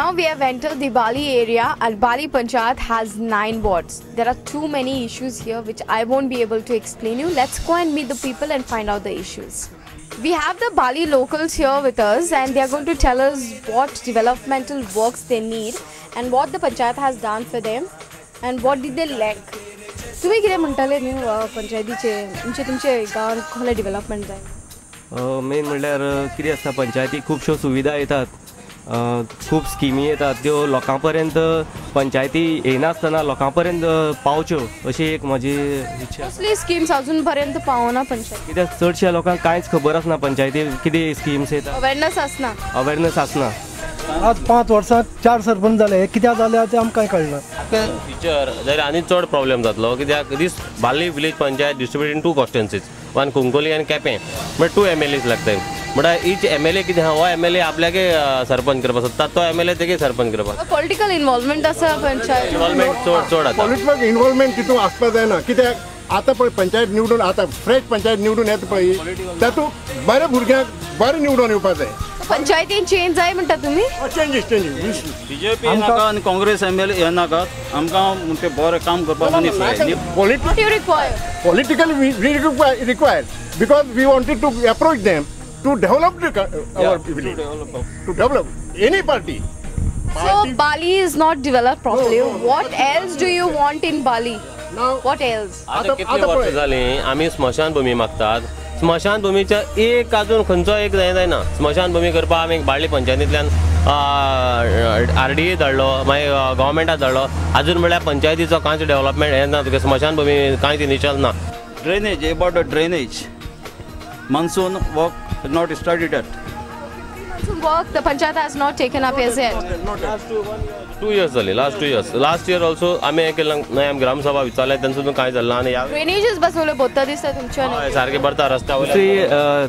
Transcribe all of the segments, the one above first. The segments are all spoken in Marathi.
Now we have entered the Bali area and Bali Panchayat has 9 wards. There are too many issues here which I won't be able to explain you. Let's go and meet the people and find out the issues. We have the Bali locals here with us and they are going to tell us what developmental works they need and what the Panchayat has done for them and what did they lack. तुम्ही कितें म्हणटाले न्हू पंचायतीचे म्हणजे तुमचे गांवांत कसले डेव्हलपमेंट जाय? मेन म्हणल्यार कितें आसता पंचायतीक खुबश्यो सुविधा येतात, खूब स्किमी येतात त्यो लोकां पर्यंत पंचायती येनासतना लोकां पर्यंत पावच्यो अशी एक म्हजी इच्छा. कसली स्किम्स अजून पर्यंत पावना पंचायत? कित्याक चडशा लोकांक कांयच खबर आसना पंचायती कितें स्किम्स येतात. अवेरनेस आसना. आज 5 वर्सांत 4 सरपंच जाले, कित्याक जाले तें आमकां कांय कळना. फ्युचर जाल्यार आनी चड प्रॉब्लेम जातलो कित्याक this Barli village panchayat distribute in 2 constituencies, one Cuncolim आनी केपें, बट 2 MLAs लागताय. म्हणल्यार ईच MLA कितें हो MLA आपल्यागे सरपंच करपाक सोदता, तो MLA तेगे सरपंच करपाक. पॉलिटिकल इन्वॉल्वमेंट आसा पंचायत? इन्वॉल्वमेंट चड आसा. पॉलिटिकल इन्वॉल्वमेंट तितून आसपाक जायना कित्याक आतां पळय पंचायत निवडून आतां फ्रेश पंचायत निवडून येता पळय तातूंत बऱ्या भुरग्यांक बरें निवडून येवपाक जाय. पंचायतीन चेंज जाय म्हणटा तुमी? चेंजीस बीजेपी नाका आनी काँग्रेस MLA हे नाकात, आमकां ते बरें काम करपाक मनीस जाय. Politically we require because we wanted to approach them to develop our village, to develop any party. So Bali is not developed properly. What else do you want in Bali? What else? आता कितले वर्ष जाली आमी स्मशान भूमी मागतात. स्मशान भूमीच्या एक अजून खंयचो एक जायना. स्मशान भूमी करपाक आमी बार्ली पंचायतींतल्यान RDA धाडलो, मागीर गव्हर्मेंटाक धाडलो. अजून म्हणल्यार पंचायतीचो कांयच डेव्हलपमेंट हे ना, तुका स्मशान भूमी कांयच इनिशियल ना. Drainage, about the drainage. Monsoon work not started yet. Some work the Panchayat has not taken up as yet. 2 years झाली, last 2 years. Last year also आमी एक नया ग्रामसभा विचारले तेन्ना कांय जालें ना. आनी ड्रेनेजेस बसवले बोत्ता दिसता तुमच्या सारके भरता रस्त्यावर. दुसरी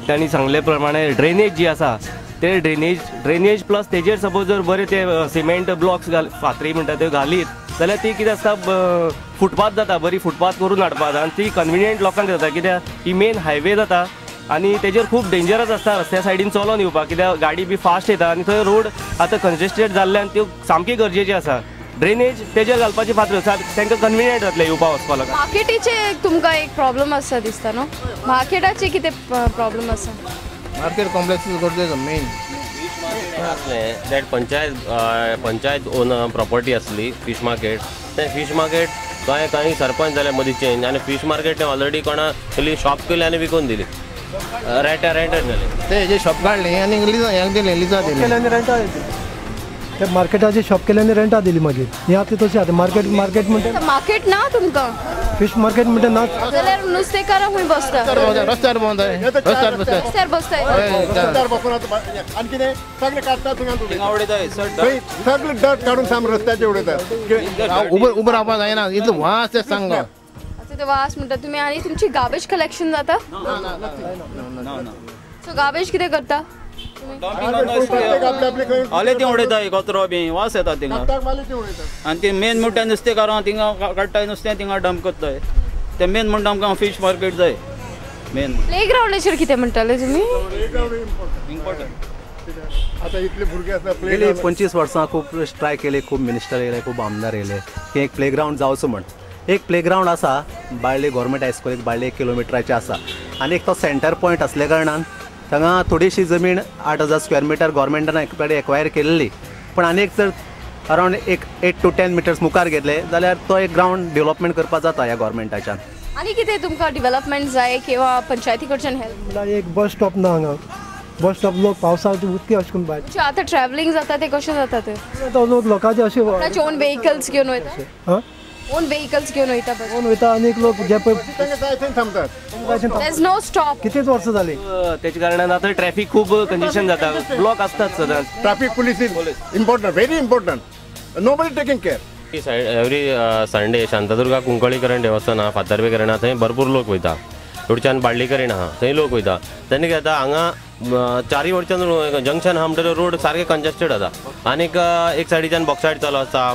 त्यांनी सांगले प्रमाणे ड्रेनेज जी आसा ते ड्रेनेज प्लस तेजेर सपोज जर बरे ते सिमेंट ब्लॉक्स फातरी म्हणटा त्यो घालीत जाल्यार ती कितें आसता फुटपाथ जाता, बरी फुटपाथ करून हाडपाक आनी ती कन्विनियंट लोकांक जाता कित्याक ही मेन हायवे जाता आनी तेजेर खूब डेंजरस आसता रस्त्या सायडीन चलोन येवपाक कित्याक गाडी बी फास्ट येता आनी थंय रोड आतां कंजेस्टेड जाल्ल्यान त्यो सामकी गरजेची आसा. ड्रेनेज तेजेर घालपाची फातऱ्यो तांकां कन्विनियंट जातले येवपाक वचपाक लागून. मार्केटीचे तुमकां एक प्रॉब्लम आसा दिसता न्हू? मार्केटाचे कितें प्रॉब्लम आसा? मार्केट कॉम्प्लेक्स इज गरजेचो main. That panchayat on property आसली फीश मार्केट. तें फीश मार्केट कांय सरपंच जाले मदीं चेंज आनी फीश मार्केट ऑलरेडी कोणा केली शॉप केली आनी विकून दिली. रेंटर जाले ते हेजे शॉप काडले आनी हेंक दिले लिजा दिले रेंटा ते मार्केटाचे शॉप केले आनी रेंटा दिली मागीर. हे आतां तशें आतां मार्केट म्हणटा मार्केट ना तुमकां? फिश मार्केट म्हणटा ना जाल्यार नुस्तेकारां खंय बसता? रस्त्यार बसताय. रस्त्यार बसताय. आनी कितें सगळे काडटा सगळे डट काडून साम रस्त्याचेर उडयतात. उबो रावपाक जायना इतलो वास ते सांग. ते वास म्हणटा तुमी. आनी तुमची गार्बेज कलेक्शन जाता? सो गार्बेज कितें करता? आले ती उडयताय कचरो बी वास येता थिंगा आनी ती मेन म्हणटा नुस्तेकारां थिंगा काडटाय नुस्तें थिंगा डंप करताय. ते मेन म्हणटा आमकां फीश मार्केट जाय मेन. प्लेग्राउंडाचेर कितें म्हणटाले तुमी? आतां इतले भुरगे आसा. गेली 25 वर्सां खूब ट्राय केले, खूब मिनिस्टर येयले, खूब आमदार येयले की एक प्लेग्रावंड जावचो म्हण. एक प्लेग्रावंड आसा बार्ली गव्हर्मेंट हायस्कूल एक बार्ली 1 किलोमिटराचें आसा आनी एक तो सेंटर पॉयंट आसल्या कारणान थंगा थोडीशी जमीन 8,000 स्क्वेअर मिटर गव्हर्मेंटान एक्वायर केल्ली. पण आनी एक जर अरावंड 8 to 10 मिटर्स मुखार घेतले जाल्यार तो एक ग्रावंड डेव्हलपमेंट करपाक जाता ह्या गव्हर्मेंटाच्यान. आनी कितें तुमकां डेव्हलपमेंट जाय किंवा पंचायती कडच्यान हेल्प? एक बस स्टॉप ना हांगा. बस स्टॉप लोक पावसाळ्यात उदकी अशें करून भायर. आतां ट्रॅव्हलिंग जाता ते कशें जाता ते? लोक लोकांचे अशें ओन व्हेकल्स घेवन वयता? ओन व्हेकल्स घेवन वयता? कोण वयता आनीक लोक जे पळय थांबतात. There is no stop. कितेंच वर्स जाली तेच्या कारणान आतां ट्रॅफिक खूब कंजेशन जाता, ब्लॉक आसतात सदांच. Traffic police is important, very important. Nobody taking care. Every Sunday Shantadurga Kunkolikarin देवस्थान आहा, फातर्पेकरण आहा, थंय भरपूर लोक वयता. थोडच्यान बार्लीकरण आहा थंय लोक वयता. तेन्ना कितें जाता हांगा 4 वटच्यान जंक्शन आहा म्हणटकीर रोड सारके कंजेस्टेड जाता. आनीक एक सायडीच्यान बॉक्सायड चालू आसता,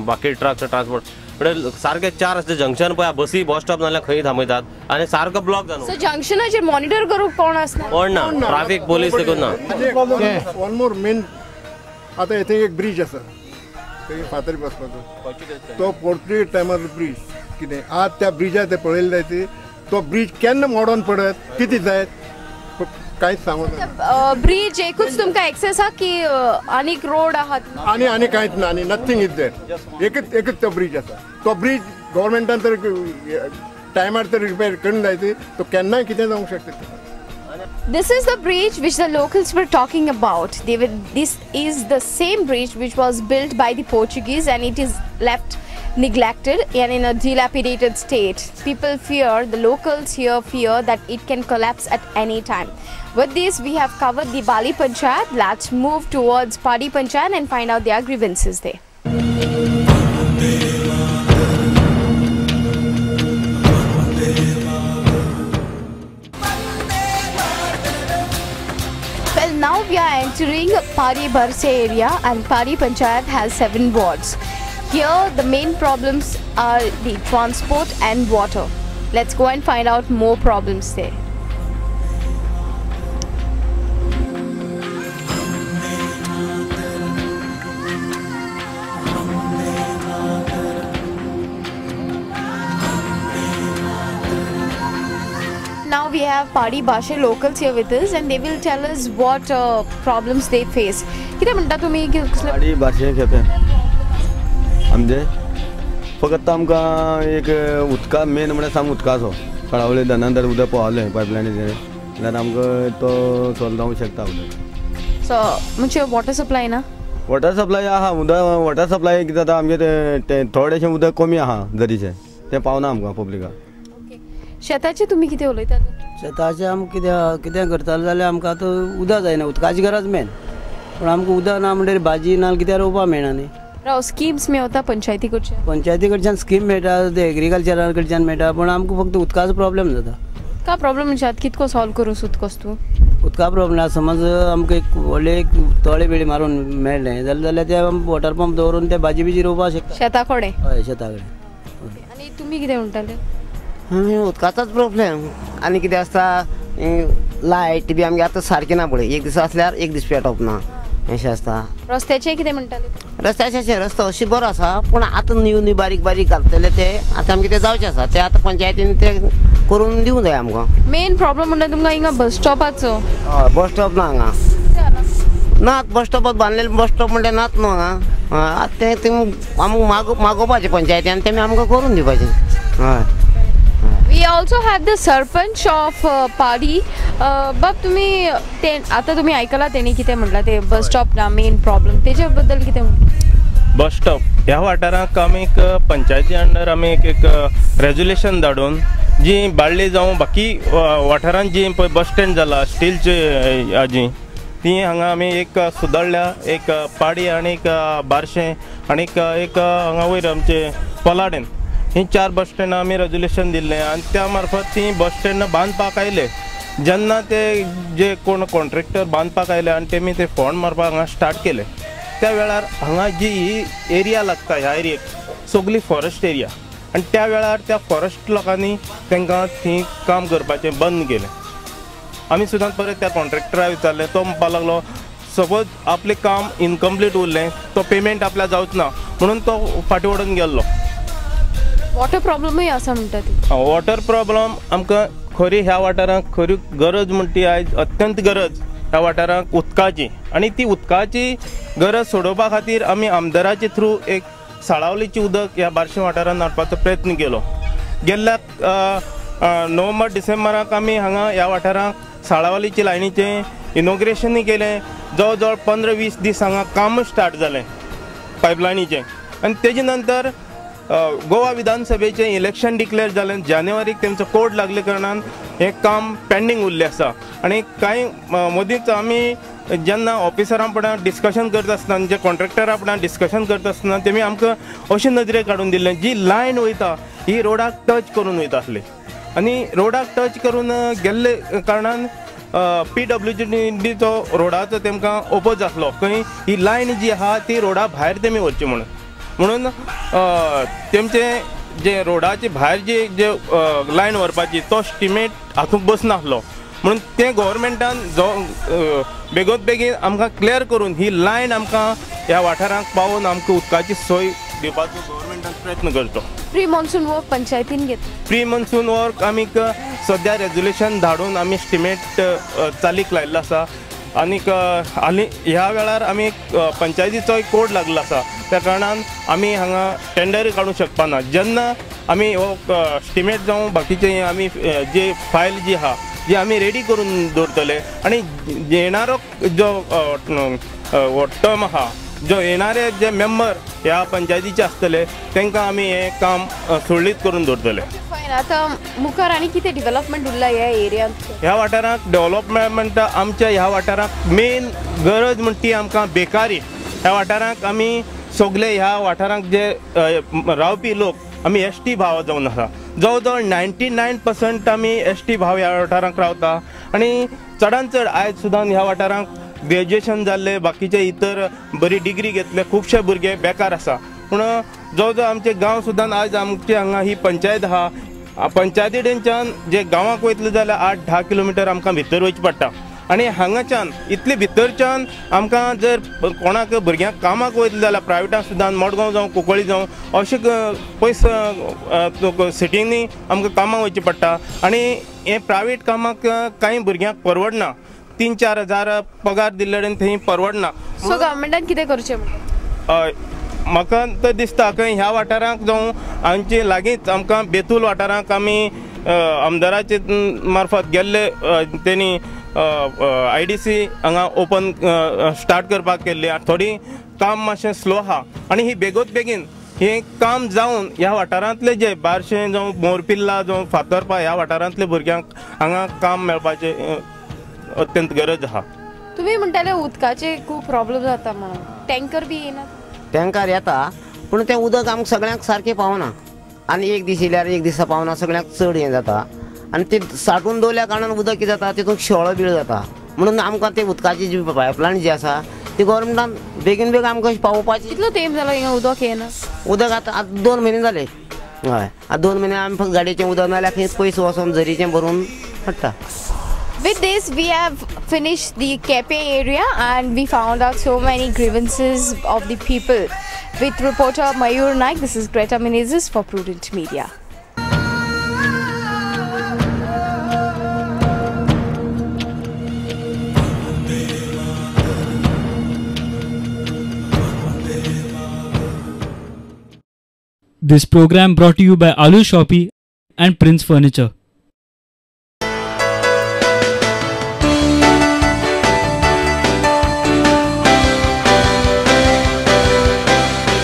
बाकी ट्रक्स ट्रान्सपोर्ट म्हणजे सारखे 4 असते जंक्शन पळय बसी बस स्टॉप नाल्यार खंय थांबयतात आनी सारको ब्लॉक जालो. सो जंक्शनाचेर मॉनिटर करूंक कोण आसना? कोण ना, ट्रॅफिक पोलीस देखून ना. वन मोर मेन आतां येथे एक ब्रिज आसा थंय फातरी बसपाचो तो पोर्तुगीज टायमार ब्रिज कितें आज त्या ब्रिजार ते पळयले जायते तो ब्रिज केन्ना मोडोन पडत कितें जायत कांयच सांगून ब्रिज एकूच तुमकां एक्सेस आहा की आनीक रोड आहात आनी कांयच ना आनी नथींग इज देर एकच तो ब्रिज आसा तो ब्रिज गव्हर्मेंटान तर टायमार तर रिपेर करून जायते तो केन्नाय कितें जावंक शकता. This is the bridge which the locals were talking about. This is the same bridge which was built by the Portuguese and it is left neglected and in a dilapidated state. People fear, the locals here fear that it can collapse at any time. With this, we have covered the Bali Panchayat. Let's move towards Padi Panchayat and find out their grievances there. Well, now we are entering Padi Barse area and Padi Panchayat has 7 wards. Here the main problems are the transport and water. Let's go and find out more problems there. Now we have Padi Bashe locals here with us and they will tell us what problems they face. किती म्हणता तुम्ही की पाडी भाशे खेपे आमचे फकत आमकां एक उदका मेन म्हळ्यार साम उदकाचो कळावले धनांतर उदक पोवले पायपलायनीचे जाल्यार आमकां तो सॉल्व जावंक शकता उदक. सो म्हणजे वॉटर सप्लाय ना वॉटर सप्लाय आहा उदक वॉटर सप्लाय कितें जाता आमचे थोडेशें उदक कमी आहा झरीचें तें पावना आमकां पब्लिकाक. शेताचे तुम्ही किती उलयतात शेताचे आमकां कितें करताले जाल्यार आमकां आतां उदक जायना उदकाची गरज मेन पूण आमकां उदक ना म्हणटकीर भाजी नाल कितें रोवपा मेळना न्ही. स्किम्स मेळटा पंचायती कडच्यान पंचायती कडच्यान स्कीम मेळटा ते एग्रीकल्चरा कडच्यान मेळटा पूण आमकां फक्त उदकाचो प्रॉब्लेम जाता. का प्रॉब्लेम म्हणजे कितको सॉल्व करूं उदकोस तूं उदका प्रॉब्लेम समज आमकां एक व्हडलें एक तळे बिळी मारून मेळ्ळें जाल्यार ते वॉटर पंप दवरून ते भाजी बिजी रोवपाक शकता शेता कडेन. हय शेता कडेन. आनी तुमी कितें म्हणटाले उदकाचोच प्रॉब्लेम आनी कितें आसता लायट बी आमगे आतां सारकी ना पळय एक दीस आसल्यार एक दीस पेटोवप ना अशें आसता. रस्त्याचें कितें म्हणटाले रस्त्याचे रस्तो अशी बरो आसा पूण आतां न्यू बारीक बारीक घालतले ते आतां आमगे ते जावचे आसा ते आतां पंचायतीन ते करून दिवंक जाय आमकां. मेन प्रॉब्लेम म्हणल्यार तुमकां हिंगा बस स्टॉपाचो. हय बस स्टॉप ना हांगा नात बस स्टॉपात बांदलेले बस स्टॉप म्हणल्यार नात न्हू हांगा आतां ते आमकां मागोवपाचें पंचायतीन आनी तेमी आमकां करून दिवपाचें. हय. We also have the sarpanch of Padi. बाब तुम्ही ते आता तुम्ही ऐकला तेणी कितें म्हणला ते बस स्टॉप ना मेन प्रॉब्लेम तेच्या बद्दल कितें म्हणटा. बस स्टॉप ह्या वाठाराक आमी एक पंचायती अंडर आमी एक रेजोल्युशन धाडून जी बाळ्ळी जावं बाकी वाठारांत जी पळय बस स्टँड जाला स्टीलची हाजी ती हांगा आमी एक सुदारल्या एक पाडी आनी एक बारशें आनी एक हांगा वयर आमचे पलाडेन ही 4 बस स्टँड आमी रेजोल्युशन दिल्लें आनी त्या मार्फत ती बस स्टँड बांदपाक आयले. जेन्ना ते जे कोण कॉन्ट्रॅक्टर बांदपाक आयले आनी तेमी ते फोंड मारपाक हांगा स्टार्ट केले त्या वेळार हांगा जी ही एरिया लागता ह्या एरियेक सगळी फॉरेस्ट एरिया आनी त्या वेळार त्या फॉरेस्ट लोकांनी तांकां थंय काम करपाचें बंद केलें. आमी सुद्दां परत त्या कॉन्ट्रॅक्टराक विचारलें तो म्हणपाक लागलो सपोज आपलें काम इनकम्प्लीट उरलें तो पेमेंट आपल्या जावच ना म्हणून तो फाटीं वडून गेल्लो. वॉटर प्रॉब्लमूय आसा म्हणटा ती. वॉटर प्रॉब्लम आमकां खरी ह्या वाठारांक खरी गरज म्हणटा ती आयज अत्यंत गरज ह्या वाठारांक उदकाची आनी ती उदकाची गरज सोडोवपा खातीर आमी आमदाराचे थ्रू एक साळावलीचें उदक ह्या बार्शी वाठारांत हाडपाचो प्रयत्न केलो. गेल्ल्या नोव्हेंबर डिसेंबराक आमी हांगा ह्या वाठारांत साळावलीचे लायनीचें इनॉग्रेशनूय केलें. जवळ जवळ 15-20 दीस हांगा काम स्टार्ट जालें पायपलायनीचें आनी तेजे नंतर गोवा विधानसभेचें इलेक्शन डिक्लेअर जालें. जानेवारीक तेंचो कोड लागले कारणान हें काम पेंडींग उरलें आसा आनी कांय मदींच आमी जेन्ना ऑफिसरां फुड्यान डिस्कशन करता आसतना जे कॉन्ट्रॅक्टरा फुड्यान डिस्कशन करता आसतना तेमी आमकां अशें नदरेक काडून दिल्लें जी लायन वयता ही रोडाक टच करून वयता आसली आनी रोडाक टच करून गेल्ले कारणान PWDचो रोडाचो तेमकां ओपोज आसलो खंय ही लायन जी आहा ती रोडा भायर तेमी व्हरची म्हणून तेमचे जे रोडाचे भायर जे लायन व्हरपाची तो स्टिमेट हातूंत बसनासलो म्हणून ते गव्हर्मेंटान जो बेगोत बेगीन आमकां क्लियर करून ही लायन आमकां ह्या वाठारांक पावोवन आमकां उदकाची सोय दिवपाचो गव्हर्मेंटान प्रयत्न करचो. प्री मॉन्सून वर्क पंचायतीन घेत. प्री मॉन्सून वर्क आमी सद्या रेजोल्युशन धाडून आमी एस्टिमेट चालीक लायिल्लो आसा. आनीक हालीं ह्या वेळार आमी पंचायतीचो एक कोड लागलो आसा, त्या कारणान आमी हांगा टेंडर काडूंक शकपा ना. जेन्ना आमी हो एस्टिमेट जावं बाकीचे आमी जी फायल जी आहा जी आमी रेडी करून दवरतले आनी येणारो जो टर्म आहा, जो येणारे जे मेंबर ह्या पंचायतीचे आसतले तांकां आमी हें काम सुरळीत करून दवरतले. आता मुखार आनी कितें डेव्हलपमेंट उरला ह्या एरियांत? ह्या वाठारांत डेव्हलपमेंट आमच्या ह्या वाठारांत मेन गरज म्हणटा ती आमकां बेकारी. ह्या वाठारांत आमी सगळे ह्या वाठारांत जे रावपी लोक आमी एसटी भाव जावन आसा. जवळ जवळ 99% आमी एसटी भाव ह्या वाठारांत रावता आनी चडांत चड आयज सुद्दां ह्या वाठारांत ग्रॅज्युएशन जाल्ले बाकीचे इतर बरी डिग्री घेतले खुबशे भुरगे बेकार आसा. पूण जवळ जवळ आमचे गांव सुद्दां आयज आमचे हांगा ही पंचायत आहा, पंचायतीच्यान जे गांवांक वयतले जाल्यार 8-10 किलोमिटर आमकां भितर वयचें पडटा. आनी हांगाच्यान इतले भितरच्यान आमकां जर कोणाक भुरग्यांक कामाक वयतले जाल्यार प्रायवेटान सुद्दां मडगांव जावं कुंकळ्ळी जावं अशें पयस सिटींनी आमकां कामाक वयचें पडटा. आनी हे प्रायवेट कामाक कांय भुरग्यांक परवडना. 3-4 हजार पगार दिल्ले थंय परवडना. सो गव्हर्मेंटान कितें करचें? म्हाका तर दिसता की ह्या वाठारांक जावं आमचे लागींच आमकां बेतूल वाठारांक आमी आमदाराचे मार्फत गेल्ले तेणी IDC हांगा ओपन स्टार्ट करपाक केल्ली. थोडी काम मातशें स्लो आहा आनी ही बेगोत बेगीन हें काम जावन ह्या वाठारांतले जे बारशें जावं मोरपिल्ला जावं फातर्पा ह्या वाठारांतले भुरग्यांक हांगा काम मेळपाचें अत्यंत गरज आहा. तुमी म्हणटाले उदकाचे खूब प्रॉब्लेम जाता म्हणून, टँकर बी येना? टँकर येता पूण तें उदक आमकां सगळ्यांक सारकें पावना आनी एक दीस येयल्यार एक दिसा पावना, सगळ्यांक चड हें जाता. आनी ते साठून दवरल्या कारणान उदक कितें जाता तितून शेळो बीळ जाता. म्हणून आमकां ते उदकाची जी पायपलायन जी आसा ती गव्हर्मेंटान बेगीन बेगीन आमकां पावोवपाची. कितलो तेंप जालो हिंगा उदक येना? उदक आतां 2 म्हयने जाले. हय, आतां 2 म्हयने आमी फक्त गाडयेचें उदक नाल्यार खंय पयस वचोन झरीचें भरून हाडटा. With this, we have finished the Kepe area and we found out so many grievances of the people. With reporter Mayur Naik, this is Greta Menezes for Prudent Media. This program brought to you by Alu Shoppy and Prince Furniture.